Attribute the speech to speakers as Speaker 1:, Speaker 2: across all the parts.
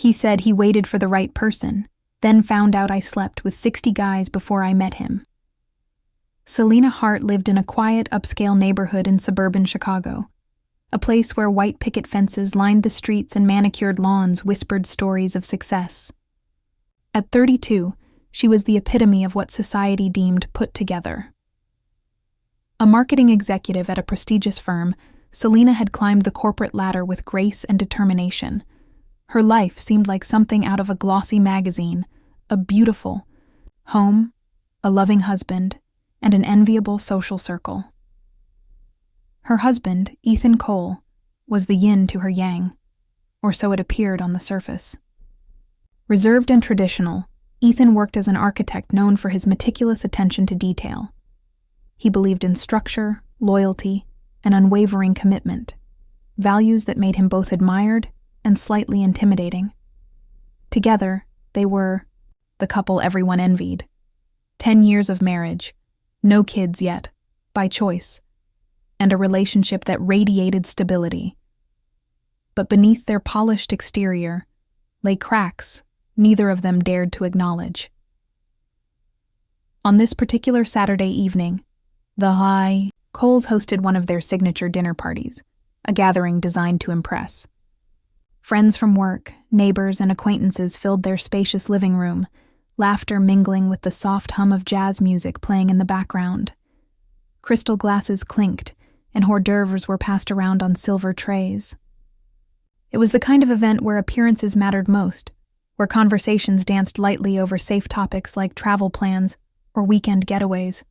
Speaker 1: He said he waited for the right person, then found out I slept with 60 guys before I met him. Selena Hart lived in a quiet, upscale neighborhood in suburban Chicago, a place where white picket fences lined the streets and manicured lawns whispered stories of success. At 32, she was the epitome of what society deemed put together. A marketing executive at a prestigious firm, Selena had climbed the corporate ladder with grace and determination. Her life seemed like something out of a glossy magazine, a beautiful home, a loving husband, and an enviable social circle. Her husband, Ethan Cole, was the yin to her yang, or so it appeared on the surface. Reserved and traditional, Ethan worked as an architect known for his meticulous attention to detail. He believed in structure, loyalty, and unwavering commitment, values that made him both admired and slightly intimidating. Together, they were the couple everyone envied. 10 years of marriage, no kids yet, by choice, and a relationship that radiated stability. But beneath their polished exterior lay cracks neither of them dared to acknowledge. On this particular Saturday evening, the Coles hosted one of their signature dinner parties, a gathering designed to impress. Friends from work, neighbors, and acquaintances filled their spacious living room, laughter mingling with the soft hum of jazz music playing in the background. Crystal glasses clinked, and hors d'oeuvres were passed around on silver trays. It was the kind of event where appearances mattered most, where conversations danced lightly over safe topics like travel plans or weekend getaways.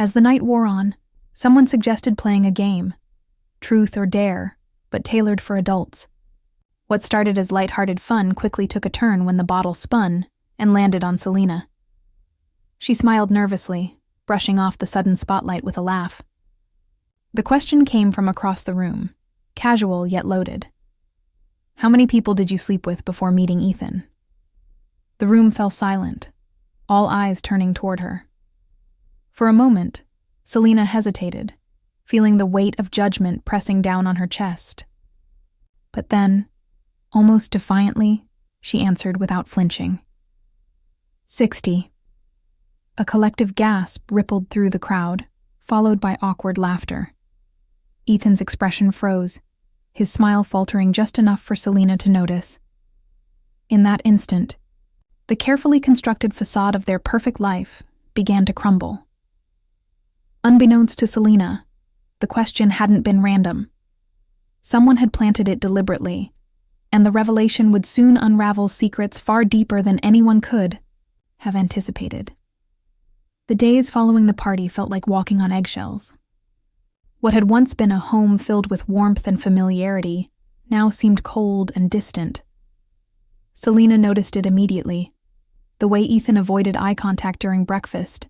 Speaker 1: As the night wore on, someone suggested playing a game, truth or dare, but tailored for adults. What started as lighthearted fun quickly took a turn when the bottle spun and landed on Selena. She smiled nervously, brushing off the sudden spotlight with a laugh. The question came from across the room, casual yet loaded. "How many people did you sleep with before meeting Ethan?" The room fell silent, all eyes turning toward her. For a moment, Selena hesitated, feeling the weight of judgment pressing down on her chest. But then, almost defiantly, she answered without flinching. 60. A collective gasp rippled through the crowd, followed by awkward laughter. Ethan's expression froze, his smile faltering just enough for Selena to notice. In that instant, the carefully constructed facade of their perfect life began to crumble. Unbeknownst to Selena, the question hadn't been random. Someone had planted it deliberately, and the revelation would soon unravel secrets far deeper than anyone could have anticipated. The days following the party felt like walking on eggshells. What had once been a home filled with warmth and familiarity now seemed cold and distant. Selena noticed it immediately, the way Ethan avoided eye contact during breakfast,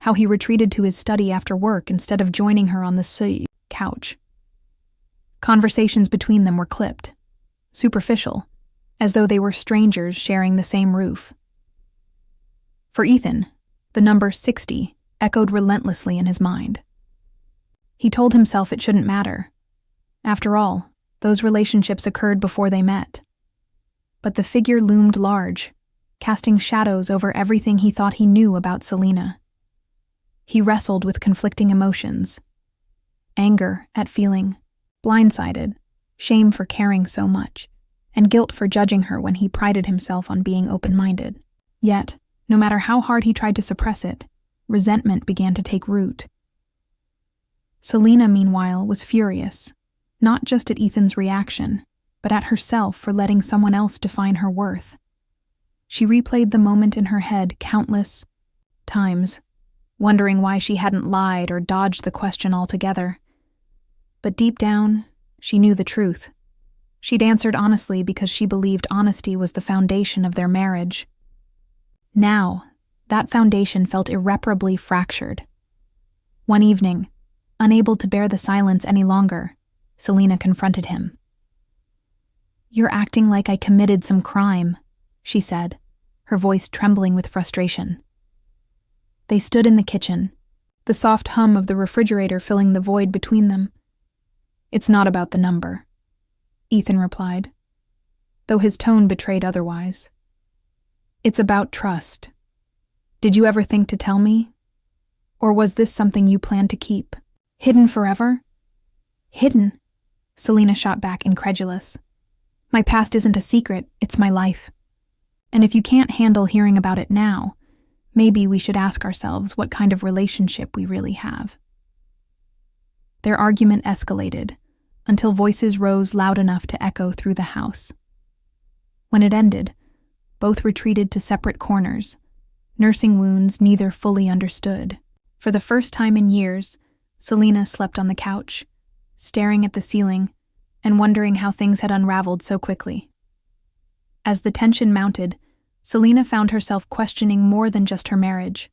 Speaker 1: how he retreated to his study after work instead of joining her on the couch. Conversations between them were clipped, superficial, as though they were strangers sharing the same roof. For Ethan, the number 60 echoed relentlessly in his mind. He told himself it shouldn't matter. After all, those relationships occurred before they met. But the figure loomed large, casting shadows over everything he thought he knew about Selena. He wrestled with conflicting emotions. Anger at feeling blindsided, shame for caring so much, and guilt for judging her when he prided himself on being open-minded. Yet, no matter how hard he tried to suppress it, resentment began to take root. Selena, meanwhile, was furious, not just at Ethan's reaction, but at herself for letting someone else define her worth. She replayed the moment in her head countless times, wondering why she hadn't lied or dodged the question altogether. But deep down, she knew the truth. She'd answered honestly because she believed honesty was the foundation of their marriage. Now, that foundation felt irreparably fractured. One evening, unable to bear the silence any longer, Selena confronted him. "You're acting like I committed some crime," she said, her voice trembling with frustration. They stood in the kitchen, the soft hum of the refrigerator filling the void between them. "It's not about the number," Ethan replied. though his tone betrayed otherwise. "It's about trust. Did you ever think to tell me? Or was this something you planned to keep? Hidden forever?" "Hidden?" Selena shot back, incredulous. "My past isn't a secret, it's my life. And if you can't handle hearing about it now, maybe we should ask ourselves what kind of relationship we really have." Their argument escalated, until voices rose loud enough to echo through the house. When it ended, both retreated to separate corners, nursing wounds neither fully understood. For the first time in years, Selena slept on the couch, staring at the ceiling and wondering how things had unraveled so quickly. As the tension mounted, Selena found herself questioning more than just her marriage.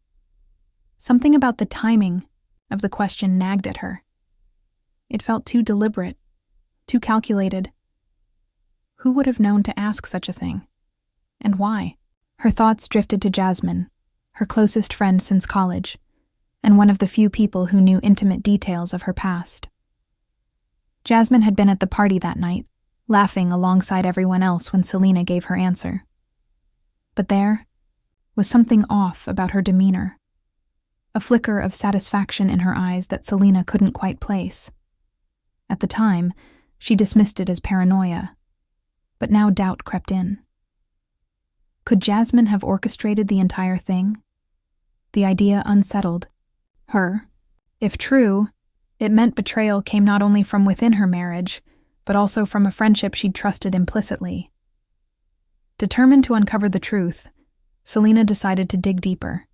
Speaker 1: Something about the timing of the question nagged at her. It felt too deliberate, too calculated. Who would have known to ask such a thing? And why? Her thoughts drifted to Jasmine, her closest friend since college, and one of the few people who knew intimate details of her past. Jasmine had been at the party that night, laughing alongside everyone else when Selena gave her answer. But there was something off about her demeanor, a flicker of satisfaction in her eyes that Selena couldn't quite place. At the time, she dismissed it as paranoia, but now doubt crept in. Could Jasmine have orchestrated the entire thing? The idea unsettled her. If true, it meant betrayal came not only from within her marriage, but also from a friendship she'd trusted implicitly. Determined to uncover the truth, Selena decided to dig deeper,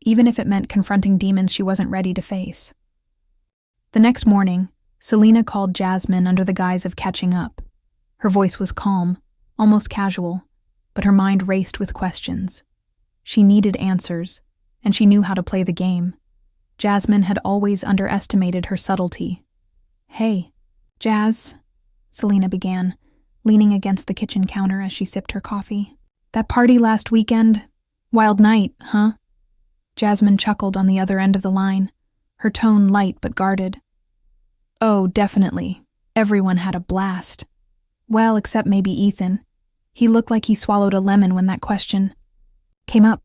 Speaker 1: even if it meant confronting demons she wasn't ready to face. The next morning, Selena called Jasmine under the guise of catching up. Her voice was calm, almost casual, but her mind raced with questions. She needed answers, and she knew how to play the game. Jasmine had always underestimated her subtlety. "Hey, Jazz," Selena began, leaning against the kitchen counter as she sipped her coffee. "That party last weekend? Wild night, huh?" Jasmine chuckled on the other end of the line, her tone light but guarded. "Oh, definitely. Everyone had a blast. Well, except maybe Ethan. He looked like he swallowed a lemon when that question came up."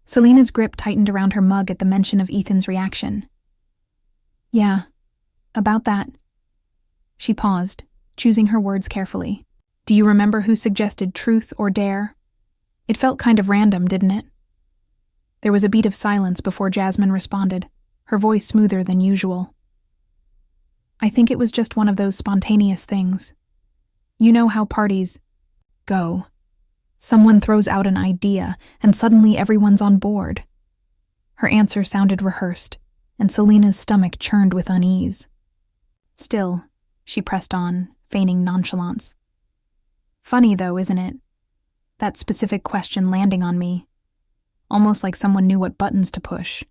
Speaker 1: Selena's grip tightened around her mug at the mention of Ethan's reaction. "Yeah, about that." She paused, choosing her words carefully. "Do you remember who suggested truth or dare? It felt kind of random, didn't it?" There was a beat of silence before Jasmine responded, her voice smoother than usual. "I think it was just one of those spontaneous things. You know how parties go. Someone throws out an idea, and suddenly everyone's on board." Her answer sounded rehearsed, and Selena's stomach churned with unease. Still, she pressed on, feigning nonchalance. "Funny though, isn't it? That specific question landing on me. Almost like someone knew what buttons to push."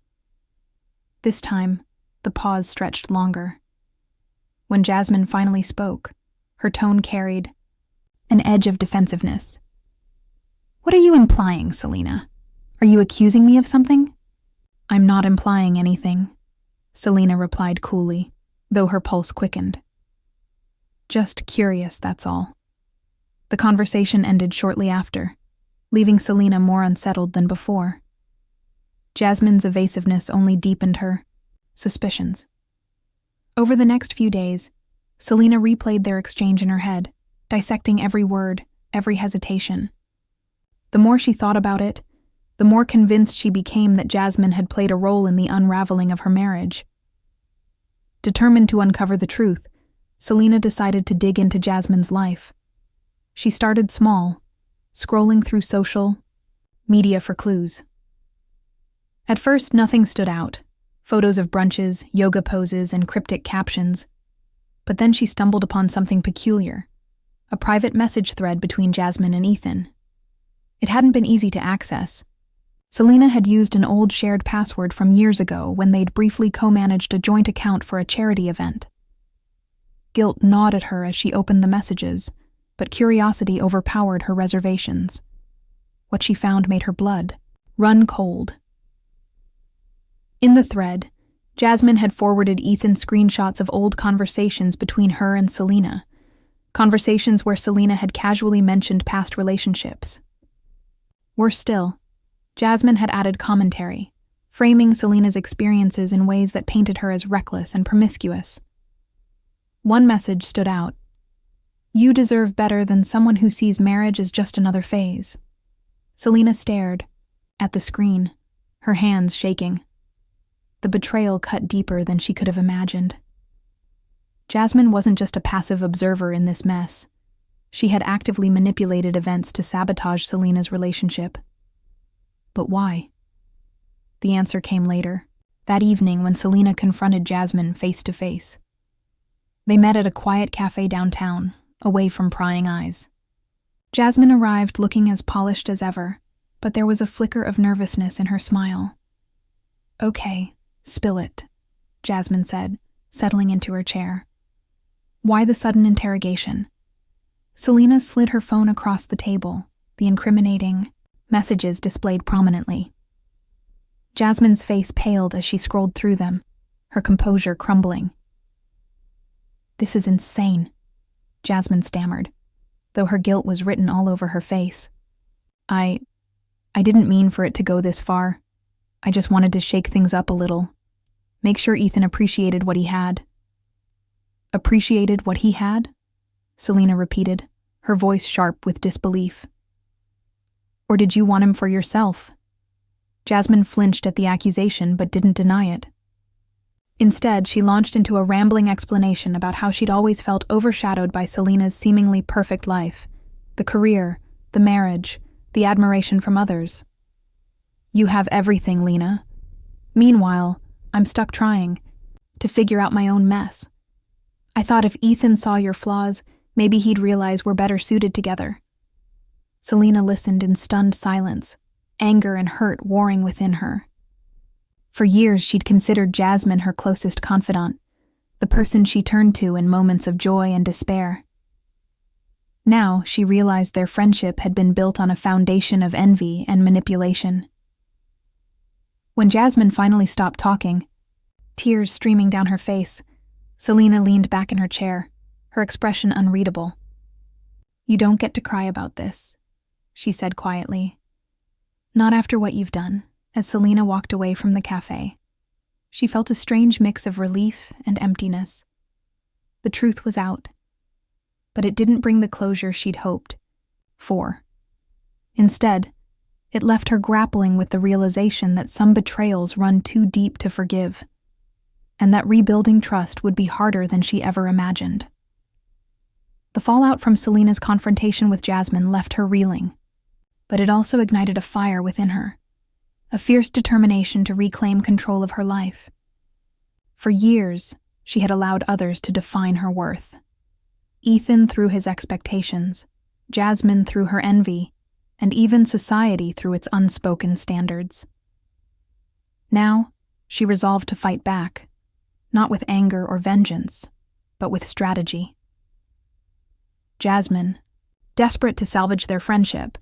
Speaker 1: This time, the pause stretched longer. When Jasmine finally spoke, her tone carried an edge of defensiveness. "What are you implying, Selena? Are you accusing me of something?" "I'm not implying anything," Selena replied coolly, though her pulse quickened. "Just curious, that's all." The conversation ended shortly after, leaving Selena more unsettled than before. Jasmine's evasiveness only deepened her suspicions. Over the next few days, Selena replayed their exchange in her head, dissecting every word, every hesitation. The more she thought about it, the more convinced she became that Jasmine had played a role in the unraveling of her marriage. Determined to uncover the truth, Selena decided to dig into Jasmine's life. She started small, scrolling through social media for clues. At first, nothing stood out. Photos of brunches, yoga poses, and cryptic captions. But then she stumbled upon something peculiar, a private message thread between Jasmine and Ethan. It hadn't been easy to access. Selena had used an old shared password from years ago when they'd briefly co-managed a joint account for a charity event. Guilt gnawed at her as she opened the messages, but curiosity overpowered her reservations. What she found made her blood run cold. In the thread, Jasmine had forwarded Ethan screenshots of old conversations between her and Selena, conversations where Selena had casually mentioned past relationships. Worse still, Jasmine had added commentary, framing Selena's experiences in ways that painted her as reckless and promiscuous. One message stood out. "You deserve better than someone who sees marriage as just another phase." Selena stared at the screen, her hands shaking. The betrayal cut deeper than she could have imagined. Jasmine wasn't just a passive observer in this mess. She had actively manipulated events to sabotage Selena's relationship. But why? The answer came later, that evening when Selena confronted Jasmine face to face. They met at a quiet cafe downtown, away from prying eyes. Jasmine arrived looking as polished as ever, but there was a flicker of nervousness in her smile. "Okay, spill it," Jasmine said, settling into her chair. Why the sudden interrogation? Selena slid her phone across the table, the incriminating messages displayed prominently. Jasmine's face paled as she scrolled through them, her composure crumbling. "This is insane," Jasmine stammered, though her guilt was written all over her face. I didn't mean for it to go this far. I just wanted to shake things up a little. Make sure Ethan appreciated what he had." "Appreciated what he had?" Selena repeated, her voice sharp with disbelief. "Or did you want him for yourself?" Jasmine flinched at the accusation but didn't deny it. Instead, she launched into a rambling explanation about how she'd always felt overshadowed by Selena's seemingly perfect life, the career, the marriage, the admiration from others. "You have everything, Lena. Meanwhile, I'm stuck trying to figure out my own mess. I thought if Ethan saw your flaws, maybe he'd realize we're better suited together." Selena listened in stunned silence, anger and hurt warring within her. For years, she'd considered Jasmine her closest confidant, the person she turned to in moments of joy and despair. Now, she realized their friendship had been built on a foundation of envy and manipulation. When Jasmine finally stopped talking, tears streaming down her face, Selena leaned back in her chair, her expression unreadable. "You don't get to cry about this," she said quietly. "Not after what you've done." As Selena walked away from the cafe, she felt a strange mix of relief and emptiness. The truth was out, but it didn't bring the closure she'd hoped for. Instead, it left her grappling with the realization that some betrayals run too deep to forgive, and that rebuilding trust would be harder than she ever imagined. The fallout from Selena's confrontation with Jasmine left her reeling, but it also ignited a fire within her, a fierce determination to reclaim control of her life. For years, she had allowed others to define her worth. Ethan through his expectations, Jasmine through her envy, and even society through its unspoken standards. Now, she resolved to fight back, not with anger or vengeance, but with strategy. Jasmine, desperate to salvage their friendship,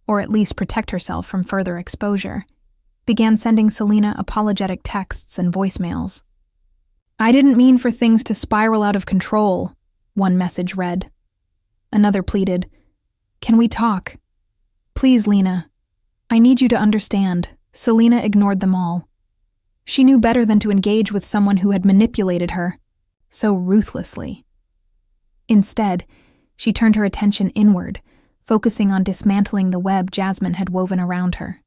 Speaker 1: or at least protect herself from further exposure, began sending Selena apologetic texts and voicemails. "I didn't mean for things to spiral out of control," one message read. Another pleaded, "Can we talk? Please, Lena. I need you to understand." Selena ignored them all. She knew better than to engage with someone who had manipulated her so ruthlessly. Instead, she turned her attention inward, focusing on dismantling the web Jasmine had woven around her.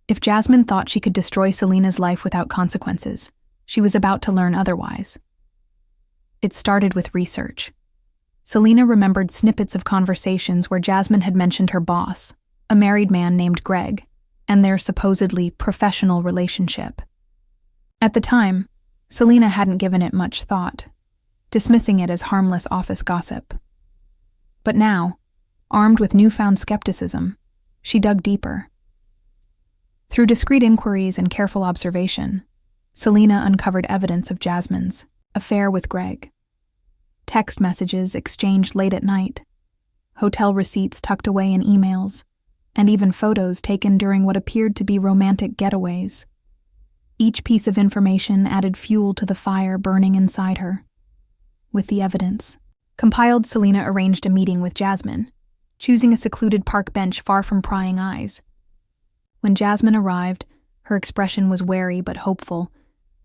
Speaker 1: If Jasmine thought she could destroy Selena's life without consequences, she was about to learn otherwise. It started with research. Selena remembered snippets of conversations where Jasmine had mentioned her boss, a married man named Greg, and their supposedly professional relationship. At the time, Selena hadn't given it much thought, dismissing it as harmless office gossip. But now, armed with newfound skepticism, she dug deeper. Through discreet inquiries and careful observation, Selena uncovered evidence of Jasmine's affair with Greg. Text messages exchanged late at night, hotel receipts tucked away in emails, and even photos taken during what appeared to be romantic getaways. Each piece of information added fuel to the fire burning inside her. With the evidence, Compiled, Selena arranged a meeting with Jasmine, choosing a secluded park bench far from prying eyes. When Jasmine arrived, her expression was wary but hopeful,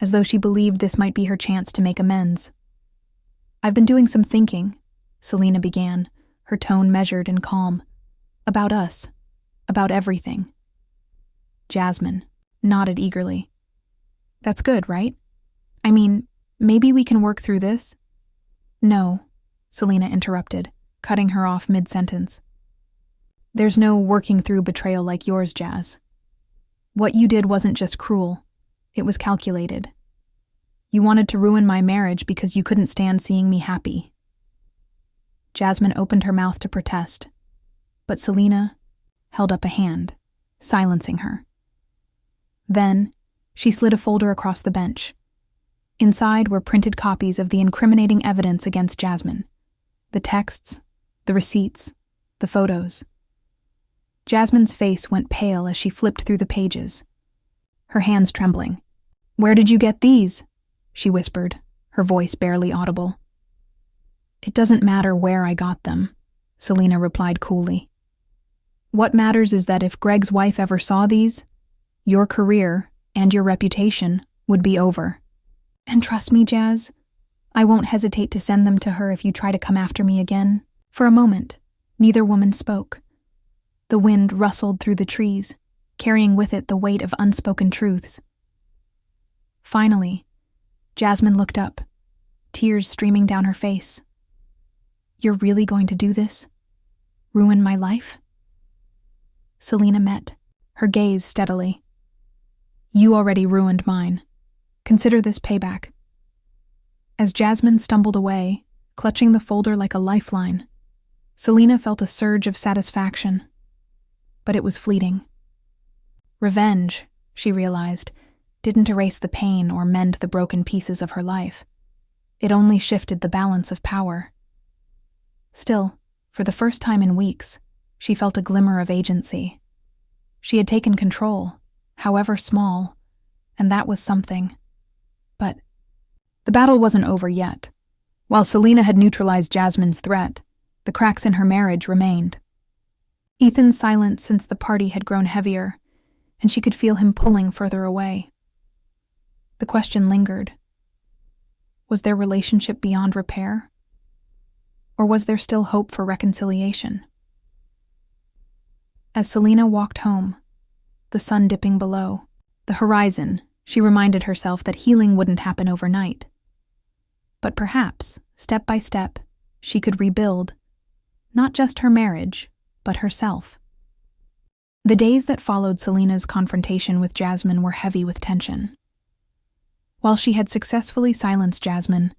Speaker 1: as though she believed this might be her chance to make amends. "I've been doing some thinking," Selena began, her tone measured and calm. "About us. About everything." Jasmine nodded eagerly. "That's good, right? I mean, maybe we can work through this?" "No," Selena interrupted, cutting her off mid-sentence. "There's no working through betrayal like yours, Jazz. What you did wasn't just cruel, it was calculated. You wanted to ruin my marriage because you couldn't stand seeing me happy." Jasmine opened her mouth to protest, but Selena held up a hand, silencing her. Then, she slid a folder across the bench. Inside were printed copies of the incriminating evidence against Jasmine. The texts, the receipts, the photos. Jasmine's face went pale as she flipped through the pages, her hands trembling. "Where did you get these?" she whispered, her voice barely audible. "It doesn't matter where I got them," Selena replied coolly. "What matters is that if Greg's wife ever saw these, your career and your reputation would be over. And trust me, Jazz, I won't hesitate to send them to her if you try to come after me again." For a moment, neither woman spoke. The wind rustled through the trees, carrying with it the weight of unspoken truths. Finally, Jasmine looked up, tears streaming down her face. "You're really going to do this? Ruin my life?" Selena met, her gaze steadily. "You already ruined mine. Consider this payback." As Jasmine stumbled away, clutching the folder like a lifeline, Selena felt a surge of satisfaction. But it was fleeting. Revenge, she realized, didn't erase the pain or mend the broken pieces of her life. It only shifted the balance of power. Still, for the first time in weeks, she felt a glimmer of agency. She had taken control, however small, and that was something. But the battle wasn't over yet. While Selena had neutralized Jasmine's threat, the cracks in her marriage remained. Ethan's silence since the party had grown heavier, and she could feel him pulling further away. The question lingered. Was their relationship beyond repair? Or was there still hope for reconciliation? As Selena walked home, the sun dipping below, the horizon, she reminded herself that healing wouldn't happen overnight. But perhaps, step by step, she could rebuild, not just her marriage, but herself. The days that followed Selena's confrontation with Jasmine were heavy with tension. While she had successfully silenced Jasmine,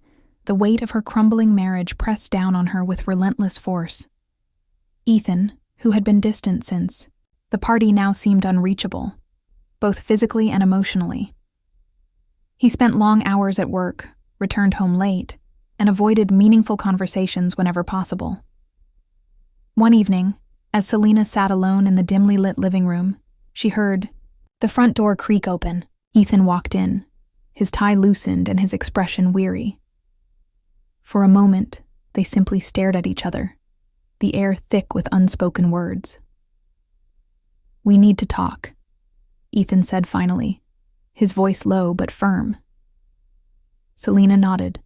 Speaker 1: the weight of her crumbling marriage pressed down on her with relentless force. Ethan, who had been distant since the party, now seemed unreachable, both physically and emotionally. He spent long hours at work, returned home late, and avoided meaningful conversations whenever possible. One evening, as Selena sat alone in the dimly lit living room, she heard the front door creak open. Ethan walked in, his tie loosened and his expression weary. For a moment, they simply stared at each other, the air thick with unspoken words. "We need to talk," Ethan said finally, his voice low but firm. Selena nodded,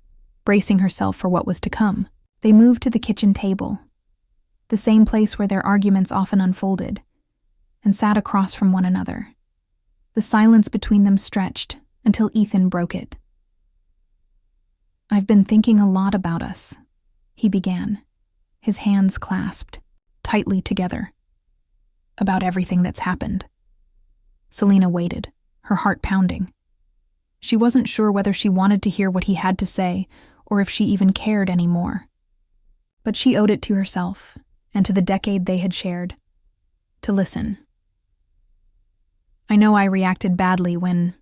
Speaker 1: bracing herself for what was to come. They moved to the kitchen table, the same place where their arguments often unfolded, and sat across from one another. The silence between them stretched until Ethan broke it. "I've been thinking a lot about us," he began, his hands clasped tightly together. "About everything that's happened." Selena waited, her heart pounding. She wasn't sure whether she wanted to hear what he had to say or if she even cared anymore. But she owed it to herself and to the decade they had shared to listen. "I know I reacted badly when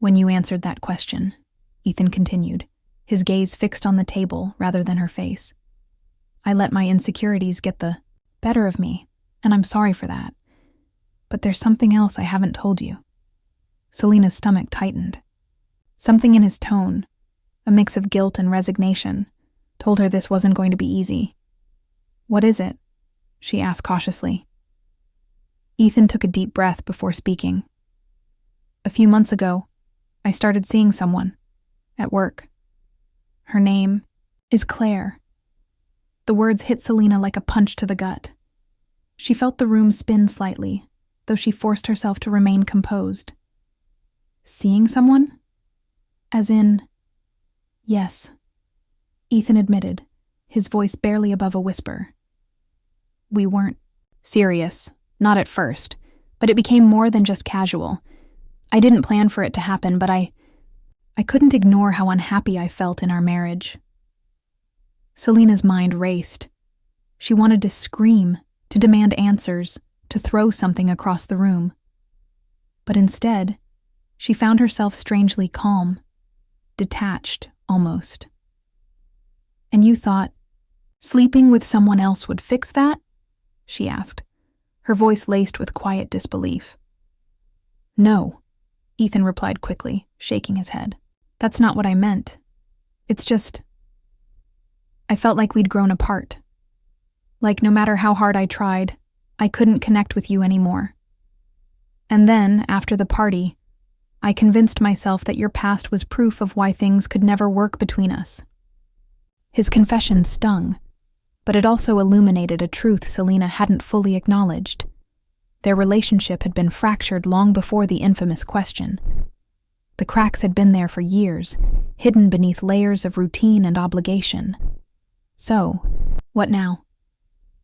Speaker 1: you answered that question," Ethan continued, his gaze fixed on the table rather than her face. "I let my insecurities get the better of me, and I'm sorry for that. But there's something else I haven't told you." Selena's stomach tightened. Something in his tone, a mix of guilt and resignation, told her this wasn't going to be easy. "What is it?" she asked cautiously. Ethan took a deep breath before speaking. "A few months ago, I started seeing someone. At work. Her name is Claire." The words hit Selena like a punch to the gut. She felt the room spin slightly, though she forced herself to remain composed. "Seeing someone?" "As in—" "Yes," Ethan admitted, his voice barely above a whisper. "We weren't serious, not at first, but it became more than just casual. I didn't plan for it to happen, but I couldn't ignore how unhappy I felt in our marriage." Selena's mind raced. She wanted to scream, to demand answers, to throw something across the room. But instead, she found herself strangely calm, detached almost. "And you thought, sleeping with someone else would fix that?" she asked, her voice laced with quiet disbelief. "No," Ethan replied quickly, shaking his head. "That's not what I meant. It's just, I felt like we'd grown apart. Like no matter how hard I tried, I couldn't connect with you anymore. And then, after the party, I convinced myself that your past was proof of why things could never work between us." His confession stung, but it also illuminated a truth Selena hadn't fully acknowledged. Their relationship had been fractured long before the infamous question. The cracks had been there for years, hidden beneath layers of routine and obligation. "So, what now?"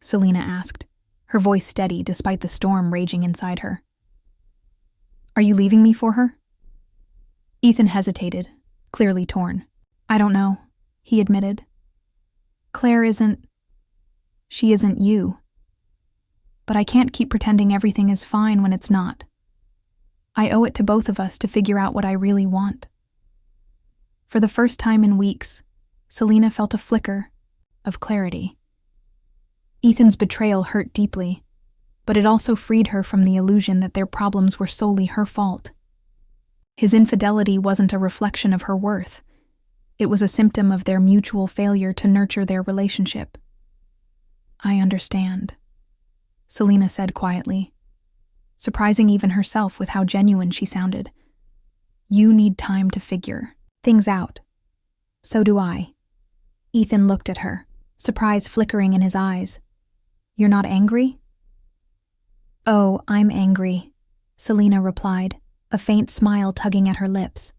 Speaker 1: Selena asked, her voice steady despite the storm raging inside her. "Are you leaving me for her?" Ethan hesitated, clearly torn. "I don't know," he admitted. "Claire she isn't you. But I can't keep pretending everything is fine when it's not. I owe it to both of us to figure out what I really want." For the first time in weeks, Selena felt a flicker of clarity. Ethan's betrayal hurt deeply, but it also freed her from the illusion that their problems were solely her fault. His infidelity wasn't a reflection of her worth. It was a symptom of their mutual failure to nurture their relationship. "I understand," Selena said quietly, surprising even herself with how genuine she sounded. "You need time to figure things out. So do I." Ethan looked at her, surprise flickering in his eyes. "You're not angry?" "Oh, I'm angry," Selena replied, a faint smile tugging at her lips.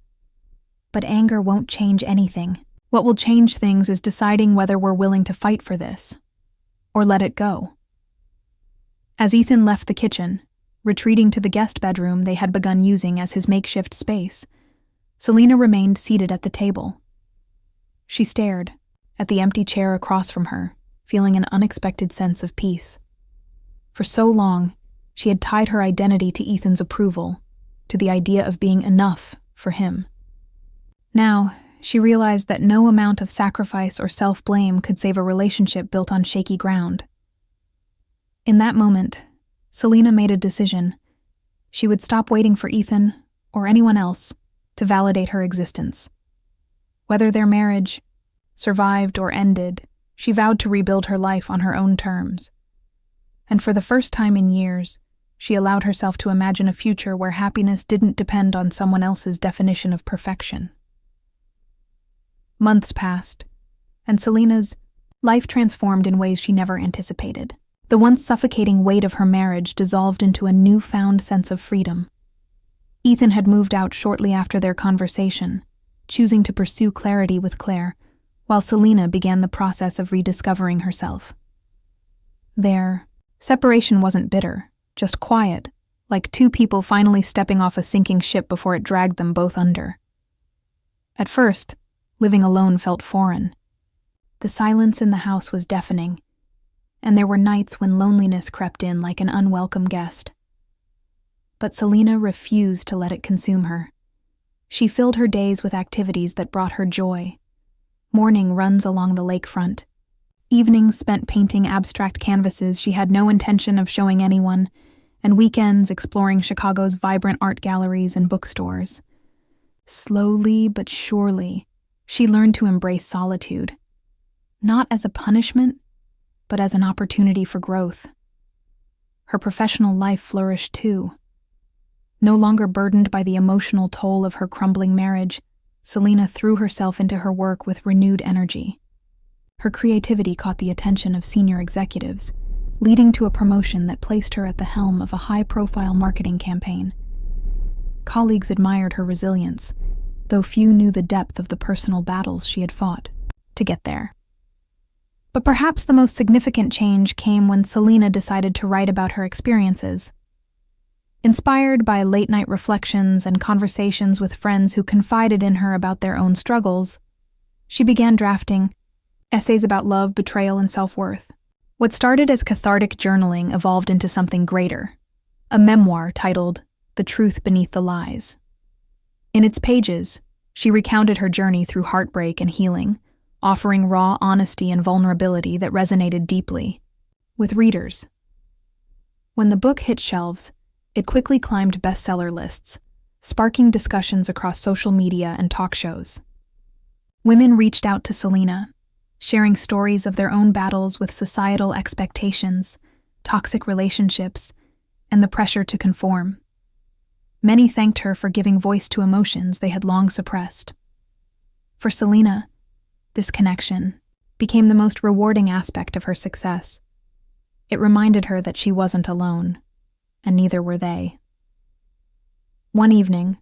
Speaker 1: "But anger won't change anything. What will change things is deciding whether we're willing to fight for this, or let it go." As Ethan left the kitchen, retreating to the guest bedroom they had begun using as his makeshift space, Selena remained seated at the table. She stared at the empty chair across from her, feeling an unexpected sense of peace. For so long, she had tied her identity to Ethan's approval, to the idea of being enough for him. Now, she realized that no amount of sacrifice or self-blame could save a relationship built on shaky ground. In that moment, Selena made a decision. She would stop waiting for Ethan, or anyone else, to validate her existence. Whether their marriage survived or ended, she vowed to rebuild her life on her own terms. And for the first time in years, she allowed herself to imagine a future where happiness didn't depend on someone else's definition of perfection. Months passed, and Selena's life transformed in ways she never anticipated. The once suffocating weight of her marriage dissolved into a newfound sense of freedom. Ethan had moved out shortly after their conversation, choosing to pursue clarity with Claire, while Selena began the process of rediscovering herself. Their separation wasn't bitter, just quiet, like two people finally stepping off a sinking ship before it dragged them both under. At first, living alone felt foreign. The silence in the house was deafening, and there were nights when loneliness crept in like an unwelcome guest. But Selena refused to let it consume her. She filled her days with activities that brought her joy. Morning runs along the lakefront, evenings spent painting abstract canvases she had no intention of showing anyone, and weekends exploring Chicago's vibrant art galleries and bookstores. Slowly but surely, she learned to embrace solitude. not as a punishment, but as an opportunity for growth. Her professional life flourished too. No longer burdened by the emotional toll of her crumbling marriage, Selena threw herself into her work with renewed energy. Her creativity caught the attention of senior executives, leading to a promotion that placed her at the helm of a high-profile marketing campaign. Colleagues admired her resilience, though few knew the depth of the personal battles she had fought to get there. But perhaps the most significant change came when Selena decided to write about her experiences. Inspired by late-night reflections and conversations with friends who confided in her about their own struggles, she began drafting essays about love, betrayal, and self-worth. What started as cathartic journaling evolved into something greater, a memoir titled The Truth Beneath the Lies. In its pages, she recounted her journey through heartbreak and healing, offering raw honesty and vulnerability that resonated deeply with readers. When the book hit shelves, it quickly climbed bestseller lists, sparking discussions across social media and talk shows. Women reached out to Selena, sharing stories of their own battles with societal expectations, toxic relationships, and the pressure to conform. Many thanked her for giving voice to emotions they had long suppressed. For Selena, this connection became the most rewarding aspect of her success. It reminded her that she wasn't alone, and neither were they. One evening,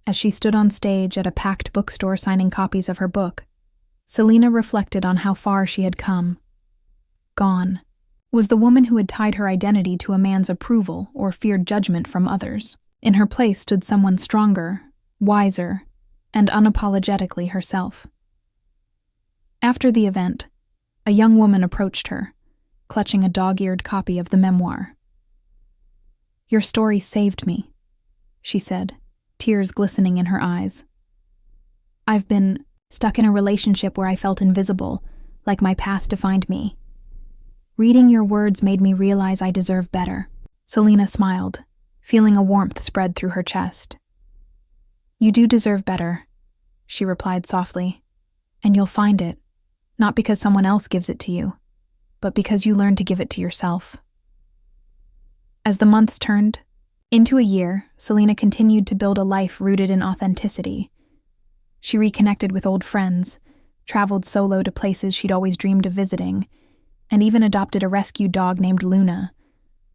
Speaker 1: as she stood on stage at a packed bookstore signing copies of her book, Selena reflected on how far she had come. Gone was the woman who had tied her identity to a man's approval or feared judgment from others. In her place stood someone stronger, wiser, and unapologetically herself. After the event, a young woman approached her, clutching a dog-eared copy of the memoir. "Your story saved me," she said, tears glistening in her eyes. "I've been stuck in a relationship where I felt invisible, like my past defined me. Reading your words made me realize I deserve better." Selena smiled, feeling a warmth spread through her chest. "You do deserve better," she replied softly, "and you'll find it, not because someone else gives it to you, but because you learn to give it to yourself." As the months turned into a year, Selena continued to build a life rooted in authenticity. She reconnected with old friends, traveled solo to places she'd always dreamed of visiting, and even adopted a rescue dog named Luna,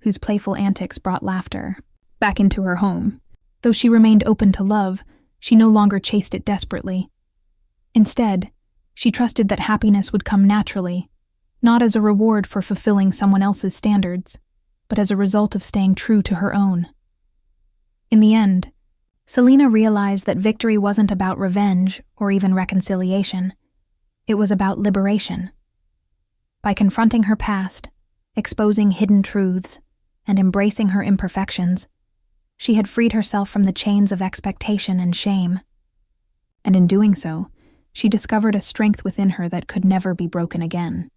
Speaker 1: whose playful antics brought laughter back into her home. Though she remained open to love, she no longer chased it desperately. Instead, she trusted that happiness would come naturally, not as a reward for fulfilling someone else's standards, but as a result of staying true to her own. In the end, Selena realized that victory wasn't about revenge or even reconciliation. It was about liberation. By confronting her past, exposing hidden truths, and embracing her imperfections, she had freed herself from the chains of expectation and shame. And in doing so, she discovered a strength within her that could never be broken again.